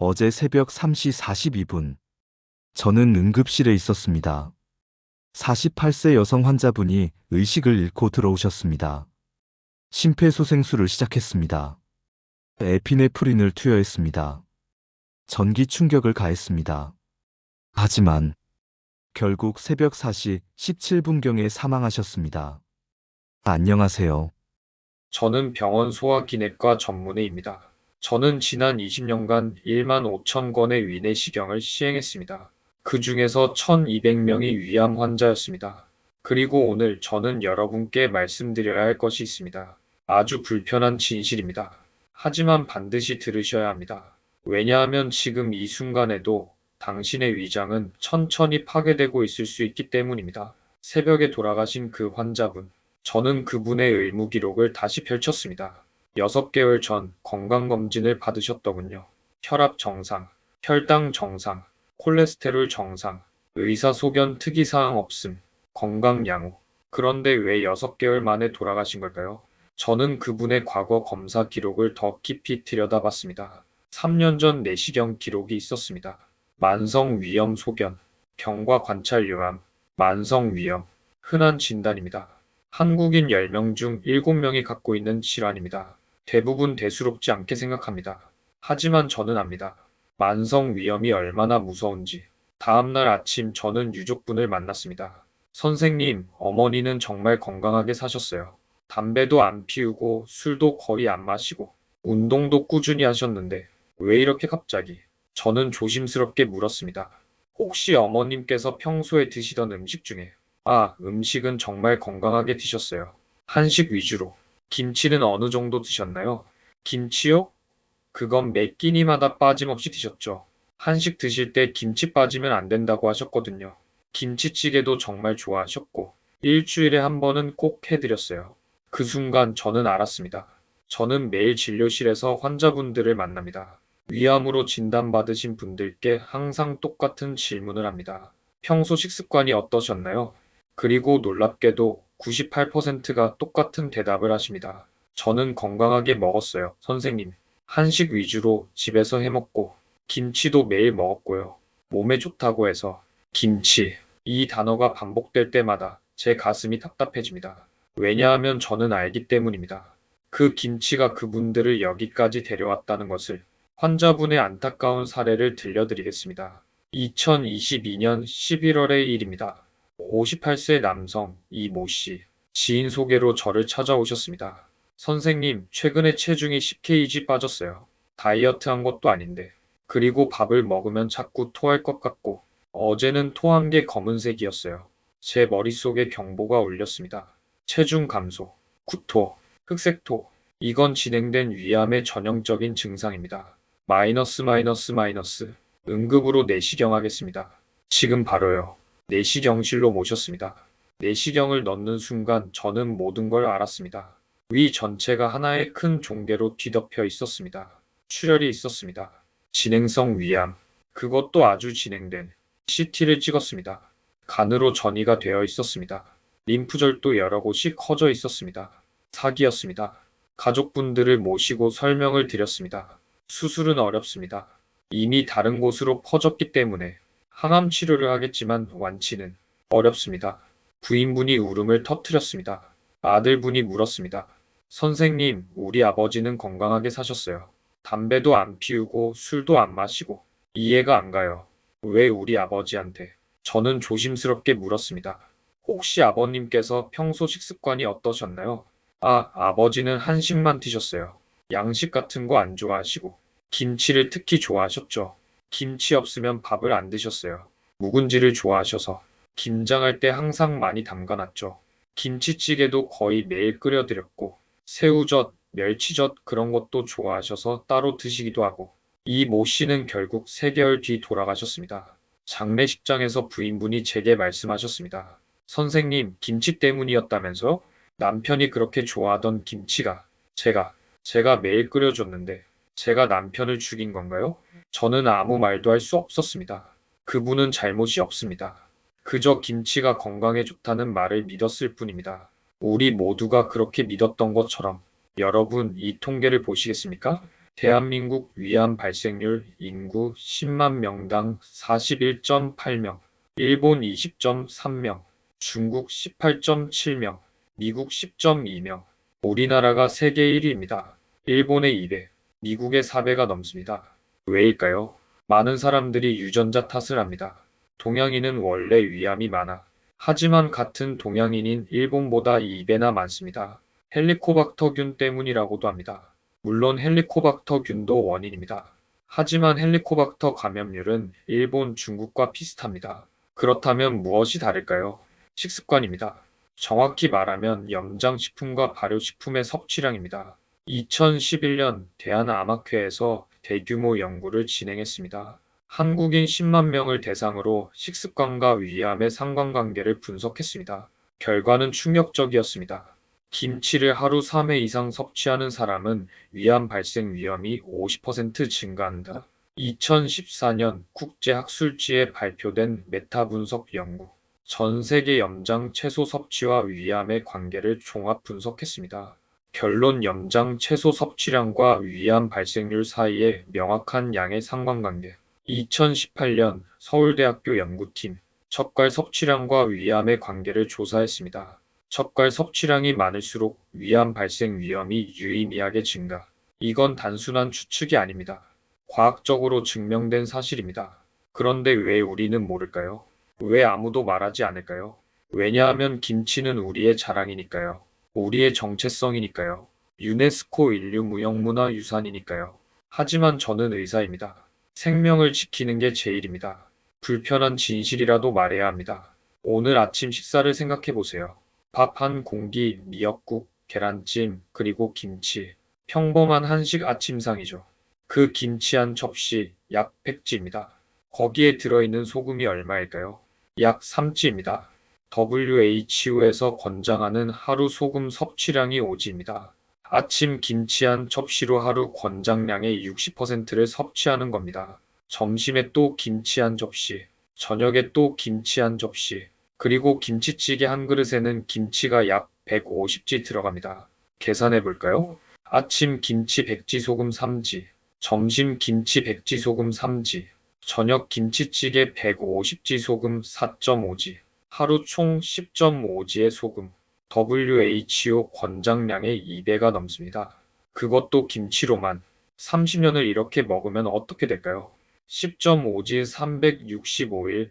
어제 새벽 3시 42분, 저는 응급실에 있었습니다. 48세 여성 환자분이 의식을 잃고 들어오셨습니다. 심폐소생술을 시작했습니다. 에피네프린을 투여했습니다. 전기 충격을 가했습니다. 하지만 결국 새벽 4시 17분경에 사망하셨습니다. 안녕하세요. 저는 병원 소화기내과 전문의입니다. 저는 지난 20년간 1만 5천 건의 위내시경을 시행했습니다. 그 중에서 1,200명이 위암 환자였습니다. 그리고 오늘 저는 여러분께 말씀드려야 할 것이 있습니다. 아주 불편한 진실입니다. 하지만 반드시 들으셔야 합니다. 왜냐하면 지금 이 순간에도 당신의 위장은 천천히 파괴되고 있을 수 있기 때문입니다. 새벽에 돌아가신 그 환자분, 저는 그분의 의무 기록을 다시 펼쳤습니다. 6개월 전 건강검진을 받으셨더군요. 혈압 정상, 혈당 정상, 콜레스테롤 정상, 의사소견 특이사항 없음, 건강 양호. 그런데 왜 6개월 만에 돌아가신 걸까요? 저는 그분의 과거 검사 기록을 더 깊이 들여다봤습니다. 3년 전 내시경 기록이 있었습니다. 만성 위염 소견, 경과 관찰 요암, 만성 위염, 흔한 진단입니다. 한국인 10명 중 7명이 갖고 있는 질환입니다. 대부분 대수롭지 않게 생각합니다. 하지만 저는 압니다. 만성 위염이 얼마나 무서운지. 다음날 아침 저는 유족분을 만났습니다. 선생님, 어머니는 정말 건강하게 사셨어요. 담배도 안 피우고 술도 거의 안 마시고 운동도 꾸준히 하셨는데 왜 이렇게 갑자기? 저는 조심스럽게 물었습니다. 혹시 어머님께서 평소에 드시던 음식 중에 음식은 정말 건강하게 드셨어요. 한식 위주로. 김치는 어느 정도 드셨나요? 김치요? 그건 매 끼니마다 빠짐없이 드셨죠. 한식 드실 때 김치 빠지면 안 된다고 하셨거든요. 김치찌개도 정말 좋아하셨고, 일주일에 한 번은 꼭 해드렸어요. 그 순간 저는 알았습니다. 저는 매일 진료실에서 환자분들을 만납니다. 위암으로 진단받으신 분들께 항상 똑같은 질문을 합니다. 평소 식습관이 어떠셨나요? 그리고 놀랍게도 98%가 똑같은 대답을 하십니다. 저는 건강하게 먹었어요, 선생님. 한식 위주로 집에서 해먹고, 김치도 매일 먹었고요. 몸에 좋다고 해서, 김치. 이 단어가 반복될 때마다 제 가슴이 답답해집니다. 왜냐하면 저는 알기 때문입니다. 그 김치가 그분들을 여기까지 데려왔다는 것을. 환자분의 안타까운 사례를 들려드리겠습니다. 2022년 11월의 일입니다. 58세 남성 이모 씨, 지인 소개로 저를 찾아오셨습니다. 선생님, 최근에 체중이 10kg 빠졌어요. 다이어트 한 것도 아닌데. 그리고 밥을 먹으면 자꾸 토할 것 같고, 어제는 토한 게 검은색이었어요. 제 머릿속에 경보가 울렸습니다. 체중 감소, 구토, 흑색토. 이건 진행된 위암의 전형적인 증상입니다. 마이너스 마이너스 마이너스. 응급으로 내시경하겠습니다. 지금 바로요. 내시경실로 모셨습니다. 내시경을 넣는 순간 저는 모든 걸 알았습니다. 위 전체가 하나의 큰 종괴로 뒤덮여 있었습니다. 출혈이 있었습니다. 진행성 위암. 그것도 아주 진행된 CT를 찍었습니다. 간으로 전이가 되어 있었습니다. 림프절도 여러 곳이 커져 있었습니다. 사기였습니다. 가족분들을 모시고 설명을 드렸습니다. 수술은 어렵습니다. 이미 다른 곳으로 퍼졌기 때문에 항암 치료를 하겠지만 완치는 어렵습니다. 부인분이 울음을 터뜨렸습니다. 아들분이 물었습니다. 선생님, 우리 아버지는 건강하게 사셨어요. 담배도 안 피우고 술도 안 마시고 이해가 안 가요. 왜 우리 아버지한테? 저는 조심스럽게 물었습니다. 혹시 아버님께서 평소 식습관이 어떠셨나요? 아버지는 한식만 드셨어요. 양식 같은 거 안 좋아하시고 김치를 특히 좋아하셨죠. 김치 없으면 밥을 안 드셨어요. 묵은지를 좋아하셔서 김장할 때 항상 많이 담가놨죠. 김치찌개도 거의 매일 끓여드렸고 새우젓, 멸치젓 그런 것도 좋아하셔서 따로 드시기도 하고 이 모 씨는 결국 3개월 뒤 돌아가셨습니다. 장례식장에서 부인분이 제게 말씀하셨습니다. 선생님, 김치 때문이었다면서요? 남편이 그렇게 좋아하던 김치가 제가 매일 끓여줬는데 제가 남편을 죽인 건가요? 저는 아무 말도 할 수 없었습니다. 그분은 잘못이 없습니다. 그저 김치가 건강에 좋다는 말을 믿었을 뿐입니다. 우리 모두가 그렇게 믿었던 것처럼 여러분 이 통계를 보시겠습니까? 대한민국 위암 발생률 인구 10만 명당 41.8명, 일본 20.3명, 중국 18.7명, 미국 10.2명. 우리나라가 세계 1위입니다. 일본의 2배, 미국의 4배가 넘습니다. 왜일까요? 많은 사람들이 유전자 탓을 합니다. 동양인은 원래 위암이 많아. 하지만 같은 동양인인 일본보다 2배나 많습니다. 헬리코박터균 때문이라고도 합니다. 물론 헬리코박터균도 원인입니다. 하지만 헬리코박터 감염률은 일본, 중국과 비슷합니다. 그렇다면 무엇이 다를까요? 식습관입니다. 정확히 말하면 염장식품과 발효식품의 섭취량입니다. 2011년 대한암학회에서 대규모 연구를 진행했습니다. 한국인 10만 명을 대상으로 식습관과 위암의 상관관계를 분석했습니다. 결과는 충격적이었습니다. 김치를 하루 3회 이상 섭취하는 사람은 위암 발생 위험이 50% 증가한다. 2014년 국제학술지에 발표된 메타 분석 연구. 전 세계 염장 채소 섭취와 위암의 관계를 종합 분석했습니다. 결론 염장 채소 섭취량과 위암 발생률 사이에 명확한 양의 상관관계. 2018년 서울대학교 연구팀 젓갈 섭취량과 위암의 관계를 조사했습니다. 젓갈 섭취량이 많을수록 위암 발생 위험이 유의미하게 증가. 이건 단순한 추측이 아닙니다. 과학적으로 증명된 사실입니다. 그런데 왜 우리는 모를까요? 왜 아무도 말하지 않을까요? 왜냐하면 김치는 우리의 자랑이니까요. 우리의 정체성이니까요. 유네스코 인류 무형문화 유산이니까요. 하지만 저는 의사입니다. 생명을 지키는 게 제일입니다. 불편한 진실이라도 말해야 합니다. 오늘 아침 식사를 생각해 보세요. 밥 한 공기, 미역국, 계란찜, 그리고 김치. 평범한 한식 아침상이죠. 그 김치 한 접시 약 100G입니다. 거기에 들어있는 소금이 얼마일까요? 약 3G입니다. WHO에서 권장하는 하루 소금 섭취량이 5G입니다. 아침 김치 한 접시로 하루 권장량의 60%를 섭취하는 겁니다. 점심에 또 김치 한 접시, 저녁에 또 김치 한 접시, 그리고 김치찌개 한 그릇에는 김치가 약 150G 들어갑니다. 계산해 볼까요? 아침 김치 100G 소금 3G, 점심 김치 100G 소금 3G, 저녁 김치찌개 150G 소금 4.5G, 하루 총 10.5G의 소금. WHO 권장량의 2배가 넘습니다. 그것도 김치로만. 30년을 이렇게 먹으면 어떻게 될까요? 10.5G 365일,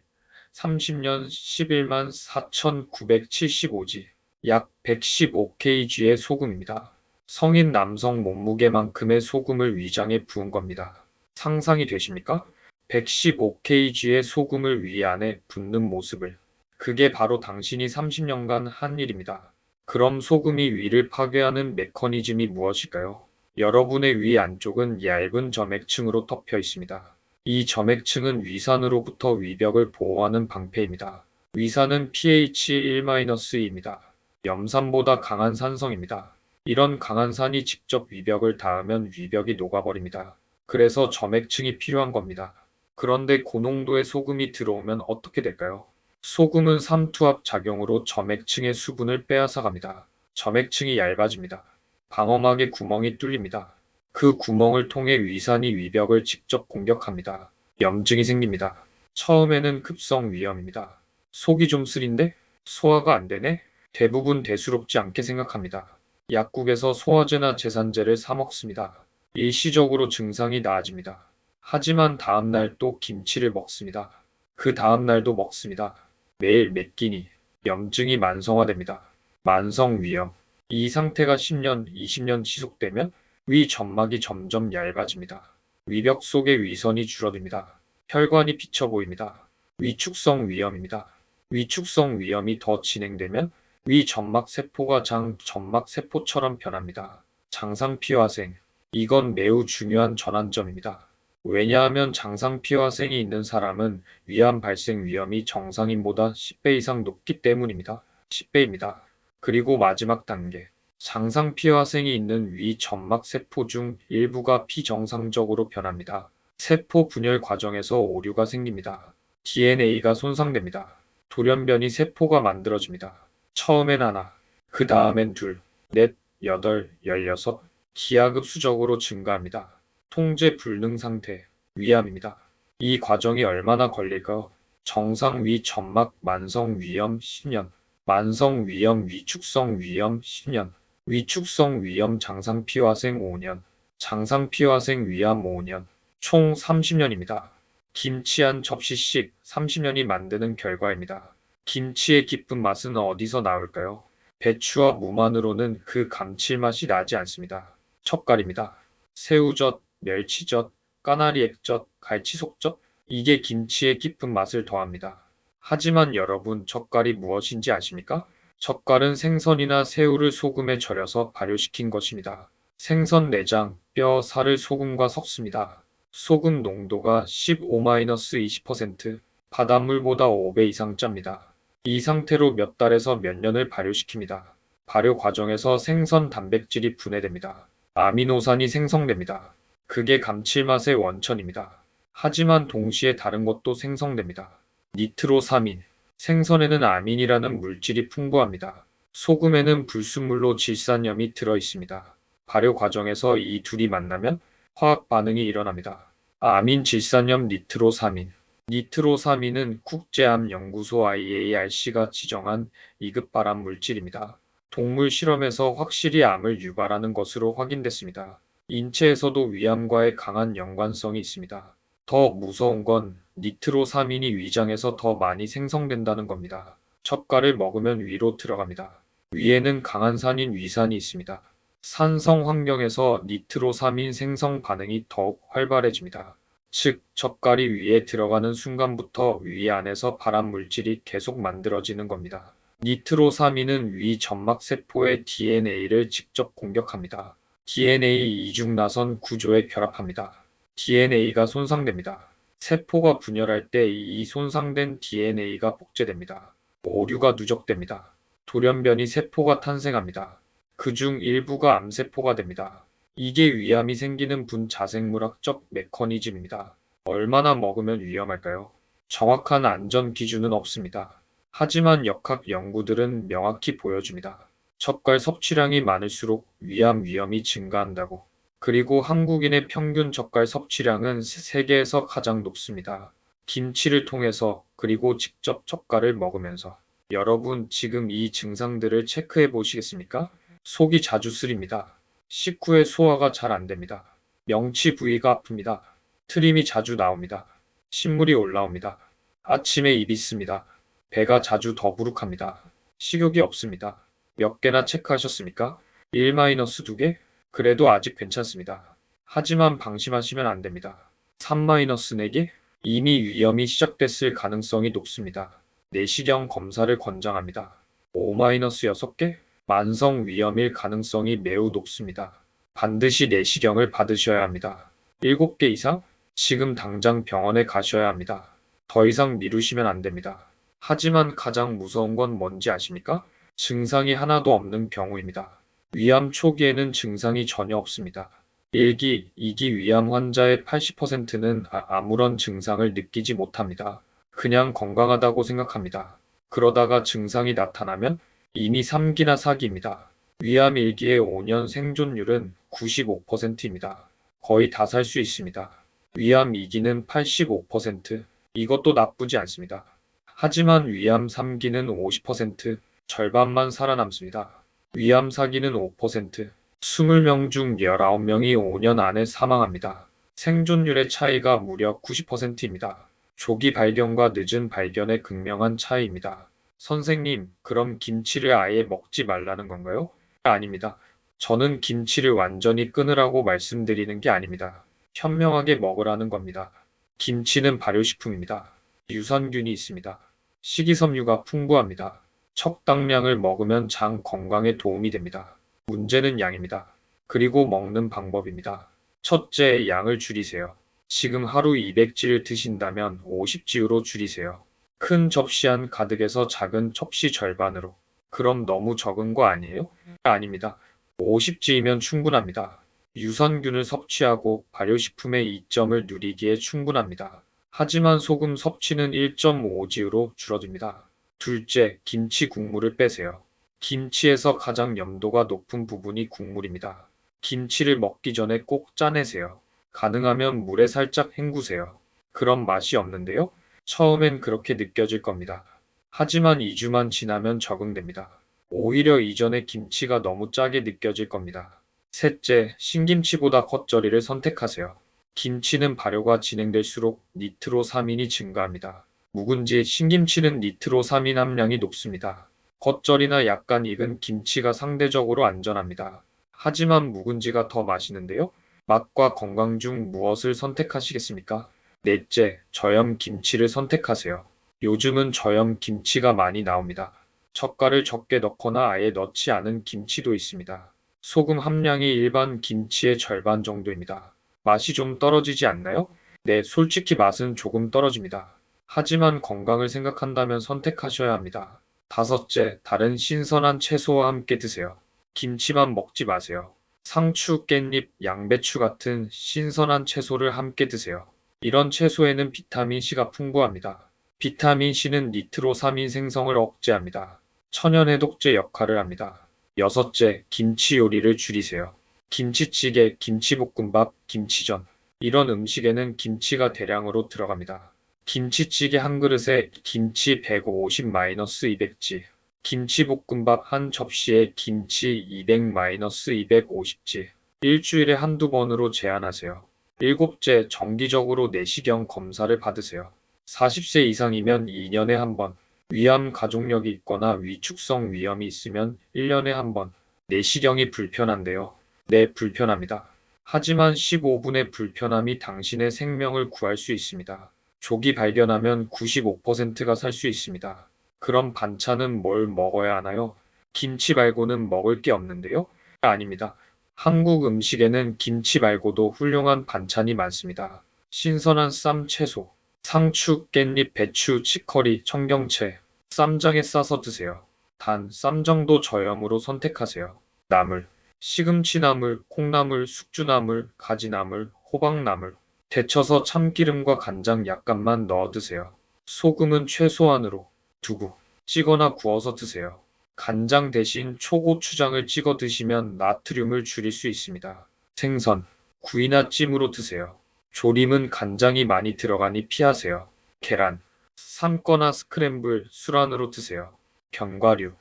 30년 11만 4,975G, 약 115kg의 소금입니다. 성인 남성 몸무게만큼의 소금을 위장에 부은 겁니다. 상상이 되십니까? 115kg의 소금을 위 안에 붓는 모습을. 그게 바로 당신이 30년간 한 일입니다. 그럼 소금이 위를 파괴하는 메커니즘이 무엇일까요? 여러분의 위 안쪽은 얇은 점액층으로 덮여 있습니다. 이 점액층은 위산으로부터 위벽을 보호하는 방패입니다. 위산은 pH 1-2입니다. 염산보다 강한 산성입니다. 이런 강한 산이 직접 위벽을 닿으면 위벽이 녹아버립니다. 그래서 점액층이 필요한 겁니다. 그런데 고농도의 소금이 들어오면 어떻게 될까요? 소금은 삼투압 작용으로 점액층의 수분을 빼앗아갑니다. 점액층이 얇아집니다. 방어막의 구멍이 뚫립니다. 그 구멍을 통해 위산이 위벽을 직접 공격합니다. 염증이 생깁니다. 처음에는 급성 위염입니다. 속이 좀 쓰린데? 소화가 안 되네? 대부분 대수롭지 않게 생각합니다. 약국에서 소화제나 제산제를 사 먹습니다. 일시적으로 증상이 나아집니다. 하지만 다음날 또 김치를 먹습니다. 그 다음날도 먹습니다. 매일 몇 끼니 염증이 만성화됩니다. 만성위염. 이 상태가 10년, 20년 지속되면 위 점막이 점점 얇아집니다. 위벽 속의 위선이 줄어듭니다. 혈관이 비쳐 보입니다. 위축성 위염입니다. 위축성 위염이 더 진행되면 위 점막 세포가 장 점막 세포처럼 변합니다. 장상피화생. 이건 매우 중요한 전환점입니다. 왜냐하면 장상피화생이 있는 사람은 위암 발생 위험이 정상인보다 10배 이상 높기 때문입니다. 10배입니다. 그리고 마지막 단계. 장상피화생이 있는 위 점막 세포 중 일부가 비정상적으로 변합니다. 세포 분열 과정에서 오류가 생깁니다. DNA가 손상됩니다. 돌연변이 세포가 만들어집니다. 처음엔 하나, 그 다음엔 둘, 넷, 여덟, 16, 기하급수적으로 증가합니다. 통제 불능 상태, 위암입니다. 이 과정이 얼마나 걸릴까요? 정상 위 점막 만성 위염 10년, 만성 위염 위축성 위염 10년, 위축성 위염 장상 피화생 5년, 장상 피화생 위암 5년, 총 30년입니다. 김치 한 접시씩 30년이 만드는 결과입니다. 김치의 깊은 맛은 어디서 나올까요? 배추와 무만으로는 그 감칠맛이 나지 않습니다. 젓갈입니다. 새우젓, 멸치젓, 까나리 액젓, 갈치속젓, 이게 김치의 깊은 맛을 더합니다. 하지만 여러분, 젓갈이 무엇인지 아십니까? 젓갈은 생선이나 새우를 소금에 절여서 발효시킨 것입니다. 생선 내장, 뼈, 살을 소금과 섞습니다. 소금 농도가 15-20%, 바닷물보다 5배 이상 짭니다. 이 상태로 몇 달에서 몇 년을 발효시킵니다. 발효 과정에서 생선 단백질이 분해됩니다. 아미노산이 생성됩니다. 그게 감칠맛의 원천입니다. 하지만 동시에 다른 것도 생성됩니다. 니트로사민. 생선에는 아민이라는 물질이 풍부합니다. 소금에는 불순물로 질산염이 들어 있습니다. 발효 과정에서 이 둘이 만나면 화학 반응이 일어납니다. 아민 질산염 니트로사민. 니트로사민은 국제암연구소 IARC가 지정한 2급 발암 물질입니다. 동물 실험에서 확실히 암을 유발하는 것으로 확인됐습니다. 인체에서도 위암과의 강한 연관성이 있습니다. 더 무서운 건 니트로사민이 위장에서 더 많이 생성된다는 겁니다. 젓갈을 먹으면 위로 들어갑니다. 위에는 강한 산인 위산이 있습니다. 산성 환경에서 니트로사민 생성 반응이 더욱 활발해집니다. 즉, 젓갈이 위에 들어가는 순간부터 위 안에서 발암 물질이 계속 만들어지는 겁니다. 니트로사민은 위 점막 세포의 DNA를 직접 공격합니다. DNA 이중나선 구조에 결합합니다. DNA가 손상됩니다. 세포가 분열할 때 이 손상된 DNA가 복제됩니다. 오류가 누적됩니다. 돌연변이 세포가 탄생합니다. 그중 일부가 암세포가 됩니다. 이게 위암이 생기는 분자생물학적 메커니즘입니다. 얼마나 먹으면 위험할까요? 정확한 안전 기준은 없습니다. 하지만 역학 연구들은 명확히 보여줍니다. 젓갈 섭취량이 많을수록 위암 위험이 증가한다고. 그리고 한국인의 평균 젓갈 섭취량은 세계에서 가장 높습니다. 김치를 통해서 그리고 직접 젓갈을 먹으면서. 여러분, 지금 이 증상들을 체크해 보시겠습니까? 속이 자주 쓰립니다. 식후에 소화가 잘 안 됩니다. 명치 부위가 아픕니다. 트림이 자주 나옵니다. 신물이 올라옵니다. 아침에 입이 씁니다. 배가 자주 더부룩합니다. 식욕이 없습니다. 몇 개나 체크하셨습니까? 1-2개? 그래도 아직 괜찮습니다. 하지만 방심하시면 안 됩니다. 3-4개? 이미 위험이 시작됐을 가능성이 높습니다. 내시경 검사를 권장합니다. 5-6개? 만성 위염일 가능성이 매우 높습니다. 반드시 내시경을 받으셔야 합니다. 7개 이상? 지금 당장 병원에 가셔야 합니다. 더 이상 미루시면 안 됩니다. 하지만 가장 무서운 건 뭔지 아십니까? 증상이 하나도 없는 경우입니다. 위암 초기에는 증상이 전혀 없습니다. 1기, 2기 위암 환자의 80%는 아무런 증상을 느끼지 못합니다. 그냥 건강하다고 생각합니다. 그러다가 증상이 나타나면 이미 3기나 4기입니다. 위암 1기의 5년 생존율은 95%입니다. 거의 다 살 수 있습니다. 위암 2기는 85%. 이것도 나쁘지 않습니다. 하지만 위암 3기는 50%, 절반만 살아남습니다. 위암 4기는 5%, 20명 중 19명이 5년 안에 사망합니다. 생존율의 차이가 무려 90%입니다. 조기 발견과 늦은 발견의 극명한 차이입니다. 선생님, 그럼 김치를 아예 먹지 말라는 건가요? 아닙니다. 저는 김치를 완전히 끊으라고 말씀드리는 게 아닙니다. 현명하게 먹으라는 겁니다. 김치는 발효식품입니다. 유산균이 있습니다. 식이섬유가 풍부합니다. 척당량을 먹으면 장 건강에 도움이 됩니다. 문제는 양입니다. 그리고 먹는 방법입니다. 첫째, 양을 줄이세요. 지금 하루 200질 드신다면 50지로 줄이세요. 큰 접시 한 가득에서 작은 접시 절반으로. 그럼 너무 적은 거 아니에요? 아닙니다. 50지이면 충분합니다. 유산균을 섭취하고 발효식품의 이점을 누리기에 충분합니다. 하지만 소금 섭취는 1.5지로 줄어듭니다. 둘째, 김치 국물을 빼세요. 김치에서 가장 염도가 높은 부분이 국물입니다. 김치를 먹기 전에 꼭 짜내세요. 가능하면 물에 살짝 헹구세요. 그럼 맛이 없는데요? 처음엔 그렇게 느껴질 겁니다. 하지만 2주만 지나면 적응됩니다. 오히려 이전에 김치가 너무 짜게 느껴질 겁니다. 셋째, 신김치보다 겉절이를 선택하세요. 김치는 발효가 진행될수록 니트로사민이 증가합니다. 묵은지, 신김치는 니트로사민 함량이 높습니다. 겉절이나 약간 익은 김치가 상대적으로 안전합니다. 하지만 묵은지가 더 맛있는데요? 맛과 건강 중 무엇을 선택하시겠습니까? 넷째, 저염 김치를 선택하세요. 요즘은 저염 김치가 많이 나옵니다. 젓갈을 적게 넣거나 아예 넣지 않은 김치도 있습니다. 소금 함량이 일반 김치의 절반 정도입니다. 맛이 좀 떨어지지 않나요? 네, 솔직히 맛은 조금 떨어집니다. 하지만 건강을 생각한다면 선택하셔야 합니다. 다섯째, 다른 신선한 채소와 함께 드세요. 김치만 먹지 마세요. 상추, 깻잎, 양배추 같은 신선한 채소를 함께 드세요. 이런 채소에는 비타민C가 풍부합니다. 비타민C는 니트로사민 생성을 억제합니다. 천연 해독제 역할을 합니다. 여섯째, 김치 요리를 줄이세요. 김치찌개, 김치볶음밥, 김치전. 이런 음식에는 김치가 대량으로 들어갑니다. 김치찌개 한 그릇에 김치 150-200지, 김치볶음밥 한 접시에 김치 200-250지, 일주일에 한두 번으로 제한하세요. 일곱째, 정기적으로 내시경 검사를 받으세요. 40세 이상이면 2년에 한 번, 위암 가족력이 있거나 위축성 위염이 있으면 1년에 한 번, 내시경이 불편한데요. 네, 불편합니다. 하지만 15분의 불편함이 당신의 생명을 구할 수 있습니다. 조기 발견하면 95%가 살 수 있습니다. 그럼 반찬은 뭘 먹어야 하나요? 김치 말고는 먹을 게 없는데요? 아닙니다. 한국 음식에는 김치 말고도 훌륭한 반찬이 많습니다. 신선한 쌈 채소, 상추, 깻잎, 배추, 치커리, 청경채, 쌈장에 싸서 드세요. 단, 쌈 정도 저염으로 선택하세요. 나물, 시금치나물, 콩나물, 숙주나물, 가지나물, 호박나물, 데쳐서 참기름과 간장 약간만 넣어 드세요. 소금은 최소한으로 두고 찌거나 구워서 드세요. 간장 대신 초고추장을 찍어 드시면 나트륨을 줄일 수 있습니다. 생선, 구이나 찜으로 드세요. 조림은 간장이 많이 들어가니 피하세요. 계란, 삶거나 스크램블, 술안으로 드세요. 견과류,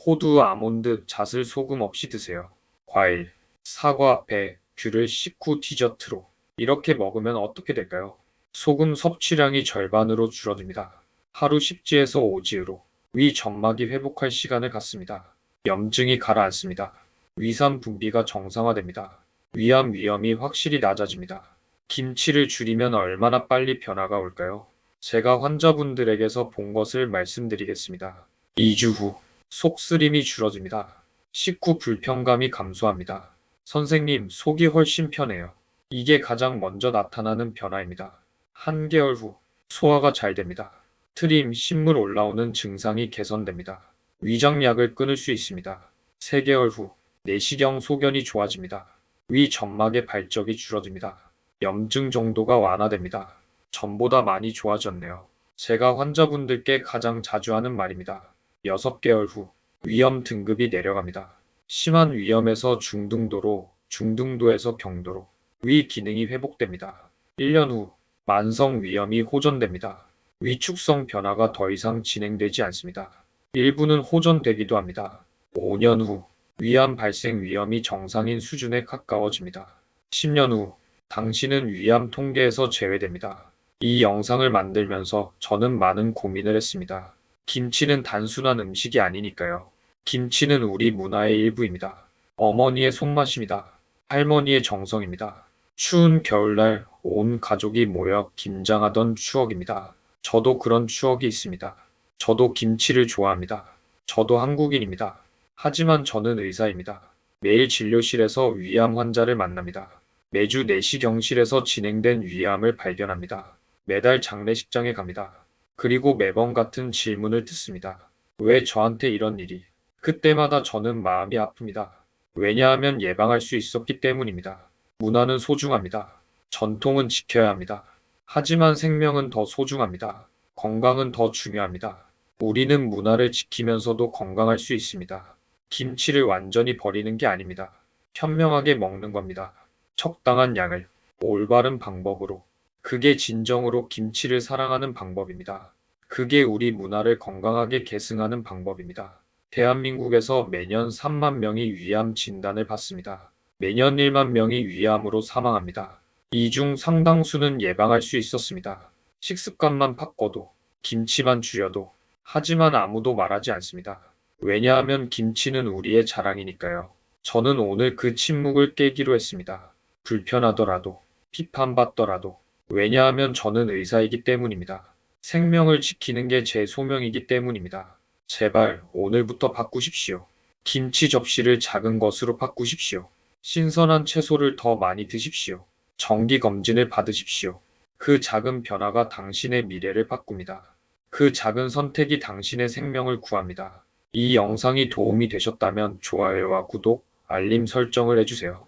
호두, 아몬드, 잣을 소금 없이 드세요. 과일, 사과, 배, 귤을 식후 디저트로. 이렇게 먹으면 어떻게 될까요? 소금 섭취량이 절반으로 줄어듭니다. 하루 10지에서 5지로 위 점막이 회복할 시간을 갖습니다. 염증이 가라앉습니다. 위산 분비가 정상화됩니다. 위암 위험이 확실히 낮아집니다. 김치를 줄이면 얼마나 빨리 변화가 올까요? 제가 환자분들에게서 본 것을 말씀드리겠습니다. 2주 후 속쓰림이 줄어듭니다. 식후 불편감이 감소합니다. 선생님, 속이 훨씬 편해요. 이게 가장 먼저 나타나는 변화입니다. 한개월 후 소화가 잘 됩니다. 트림, 신물 올라오는 증상이 개선됩니다. 위장약을 끊을 수 있습니다. 3개월 후 내시경 소견이 좋아집니다. 위 점막의 발적이 줄어듭니다. 염증 정도가 완화됩니다. 전보다 많이 좋아졌네요. 제가 환자분들께 가장 자주 하는 말입니다. 6개월 후 위험 등급이 내려갑니다. 심한 위험에서 중등도로, 중등도에서 경도로 위 기능이 회복됩니다. 1년 후 만성 위염이 호전됩니다. 위축성 변화가 더 이상 진행되지 않습니다. 일부는 호전되기도 합니다. 5년 후 위암 발생 위험이 정상인 수준에 가까워집니다. 10년 후 당신은 위암 통계에서 제외됩니다. 이 영상을 만들면서 저는 많은 고민을 했습니다. 김치는 단순한 음식이 아니니까요. 김치는 우리 문화의 일부입니다. 어머니의 손맛입니다. 할머니의 정성입니다. 추운 겨울날 온 가족이 모여 김장하던 추억입니다. 저도 그런 추억이 있습니다. 저도 김치를 좋아합니다. 저도 한국인입니다. 하지만 저는 의사입니다. 매일 진료실에서 위암 환자를 만납니다. 매주 내시경실에서 진행된 위암을 발견합니다. 매달 장례식장에 갑니다. 그리고 매번 같은 질문을 듣습니다. 왜 저한테 이런 일이? 그때마다 저는 마음이 아픕니다. 왜냐하면 예방할 수 있었기 때문입니다. 문화는 소중합니다. 전통은 지켜야 합니다. 하지만 생명은 더 소중합니다. 건강은 더 중요합니다. 우리는 문화를 지키면서도 건강할 수 있습니다. 김치를 완전히 버리는 게 아닙니다. 현명하게 먹는 겁니다. 적당한 양을. 올바른 방법으로. 그게 진정으로 김치를 사랑하는 방법입니다. 그게 우리 문화를 건강하게 계승하는 방법입니다. 대한민국에서 매년 3만 명이 위암 진단을 받습니다. 매년 1만 명이 위암으로 사망합니다. 이 중 상당수는 예방할 수 있었습니다. 식습관만 바꿔도, 김치만 줄여도. 하지만 아무도 말하지 않습니다. 왜냐하면 김치는 우리의 자랑이니까요. 저는 오늘 그 침묵을 깨기로 했습니다. 불편하더라도, 비판받더라도. 왜냐하면 저는 의사이기 때문입니다. 생명을 지키는 게 제 소명이기 때문입니다. 제발 오늘부터 바꾸십시오. 김치 접시를 작은 것으로 바꾸십시오. 신선한 채소를 더 많이 드십시오. 정기 검진을 받으십시오. 그 작은 변화가 당신의 미래를 바꿉니다. 그 작은 선택이 당신의 생명을 구합니다. 이 영상이 도움이 되셨다면 좋아요와 구독, 알림 설정을 해주세요.